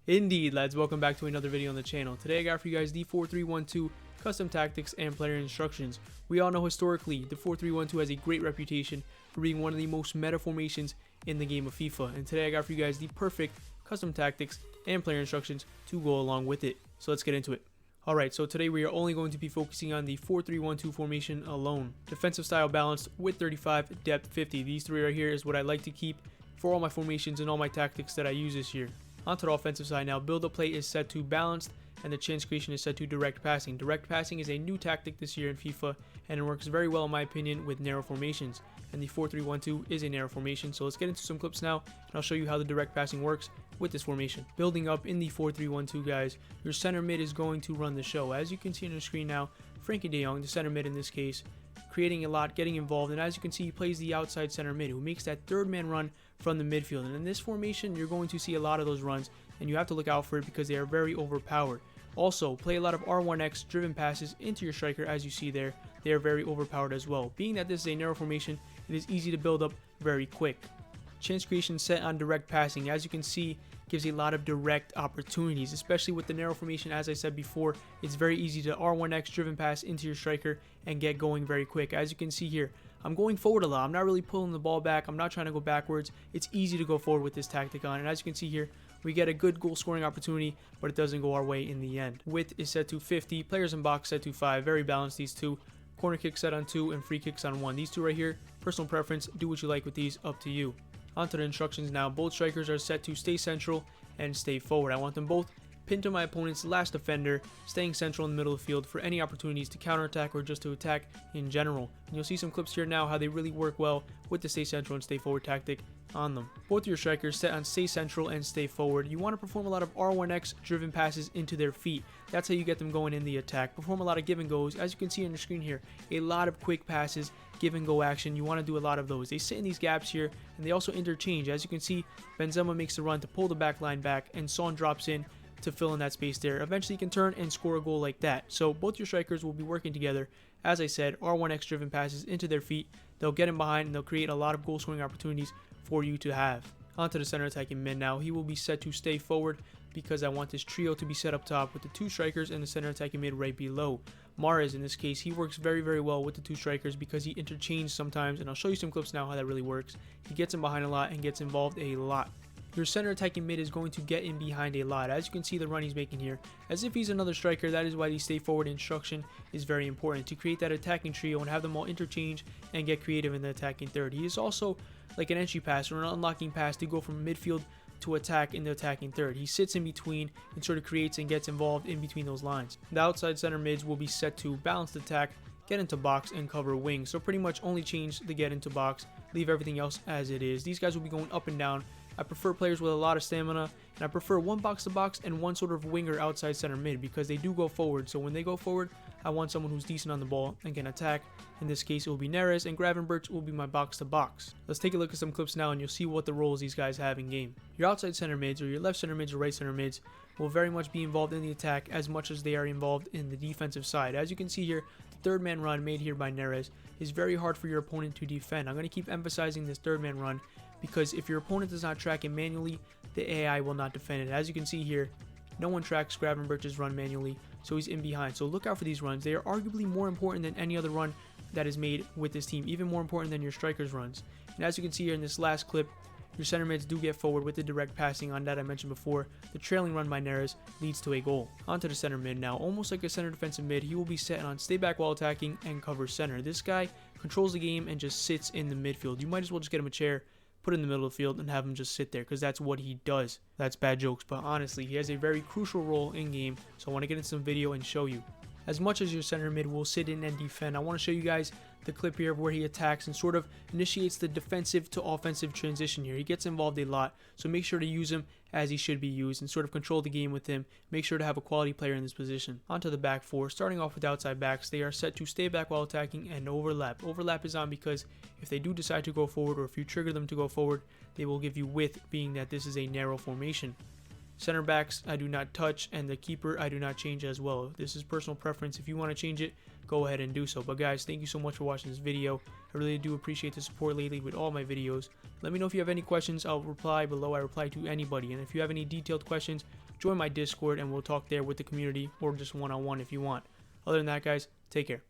Indeed, lads, welcome back to another video on the channel. Today I got for you guys the 4-3-1-2 custom tactics and player instructions. We all know historically the 4-3-1-2 has a great reputation for being one of the most meta formations in the game of FIFA, and today I got for you guys the perfect custom tactics and player instructions to go along with it. So let's get into it. Alright, so today we are only going to be focusing on the 4-3-1-2 formation alone. Defensive style balanced with 35, depth 50. These three right here is what I like to keep for all my formations and all my tactics that I use this year. Onto the offensive side now, build up play is set to balanced and the chance creation is set to direct passing. Direct passing is a new tactic this year in FIFA and it works very well in my opinion with narrow formations. And the 4-3-1-2 is a narrow formation, so let's get into some clips now and I'll show you how the direct passing works with this formation. Building up in the 4-3-1-2 guys, your center mid is going to run the show. As you can see on the screen now, Frankie de Jong, the center mid in this case, creating a lot, getting involved, and as you can see he plays the outside center mid who makes that third man run from the midfield. And in this formation you're going to see a lot of those runs and you have to look out for it because they are very overpowered. Also, play a lot of R1X driven passes into your striker. As you see there, they are very overpowered as well. Being that this is a narrow formation, it is easy to build up very quick. Chance creation set on direct passing, as you can see, gives a lot of direct opportunities, especially with the narrow formation. As I said before, it's very easy to R1X driven pass into your striker and get going very quick. As you can see here, I'm going forward a lot. I'm not really pulling the ball back. I'm not trying to go backwards. It's easy to go forward with this tactic on, and as you can see here, we get a good goal scoring opportunity, but it doesn't go our way in the end. Width is set to 50, players in box set to 5, very balanced these two. Corner kick set on 2 and free kicks on 1. These two right here, personal preference, do what you like with these, up to you. Onto the instructions now, both strikers are set to stay central and stay forward. I want them both pinned to my opponent's last defender, staying central in the middle of the field for any opportunities to counterattack or just to attack in general. And you'll see some clips here now how they really work well with the stay central and stay forward tactic on them. Both your strikers set on stay central and stay forward. You want to perform a lot of R1X driven passes into their feet. That's how you get them going in the attack. Perform a lot of give and goes. As you can see on the screen here, a lot of quick passes, give and go action. You want to do a lot of those. They sit in these gaps here and they also interchange. As you can see, Benzema makes the run to pull the back line back and Son drops in to fill in that space there. Eventually you can turn and score a goal like that. So both your strikers will be working together. As I said, R1X driven passes into their feet. They'll get in behind and they'll create a lot of goal scoring opportunities for you to have. Onto the center attacking mid now. He will be set to stay forward because I want this trio to be set up top with the two strikers and the center attacking mid right below. Mahrez in this case, he works very well with the two strikers because he interchanges sometimes, and I'll show you some clips now how that really works. He gets in behind a lot and gets involved a lot. Your center attacking mid is going to get in behind a lot. As you can see the run he's making here, as if he's another striker. That is why the stay forward instruction is very important, to create that attacking trio and have them all interchange and get creative in the attacking third. He is also like an entry pass or an unlocking pass to go from midfield to attack in the attacking third. He sits in between and sort of creates and gets involved in between those lines. The outside center mids will be set to balanced attack, get into box, and cover wing. So pretty much only change the get into box, leave everything else as it is. These guys will be going up and down. I prefer players with a lot of stamina, and I prefer one box to box and one sort of winger outside center mid because they do go forward. So when they go forward, I want someone who's decent on the ball and can attack. In this case, it will be Neres, and Gravenberch will be my box to box. Let's take a look at some clips now and you'll see what the roles these guys have in game. Your outside center mids or your left center mids or right center mids will very much be involved in the attack as much as they are involved in the defensive side. As you can see here, the third man run made here by Neres is very hard for your opponent to defend. I'm going to keep emphasizing this third man run because if your opponent does not track it manually, the AI will not defend it. As you can see here, no one tracks Gravenberch's run manually, so he's in behind. So look out for these runs. They are arguably more important than any other run that is made with this team, even more important than your strikers' runs. And as you can see here in this last clip, your center mids do get forward with the direct passing on that I mentioned before. The trailing run by Neres leads to a goal. Onto the center mid now. Almost like a center defensive mid, he will be set on stay back while attacking and cover center. This guy controls the game and just sits in the midfield. You might as well just get him a chair, put it in the middle of the field, and have him just sit there because that's what he does. That's bad jokes, but honestly, he has a very crucial role in game, so I want to get into some video and show you. As much as your center mid will sit in and defend, I want to show you guys the clip here of where he attacks and sort of initiates the defensive to offensive transition here. He gets involved a lot, so make sure to use him as he should be used and sort of control the game with him. Make sure to have a quality player in this position. Onto the back four, starting off with outside backs, they are set to stay back while attacking and overlap. Overlap is on because if they do decide to go forward or if you trigger them to go forward, they will give you width, being that this is a narrow formation. Center backs I do not touch, and the keeper I do not change as well. This is personal preference. If you want to change it, go ahead and do so. But guys, thank you so much for watching this video. I really do appreciate the support lately with all my videos. Let me know if you have any questions. I'll reply below. I reply to anybody. And if you have any detailed questions, join my Discord and we'll talk there with the community, or just one-on-one if you want. Other than that, guys, take care.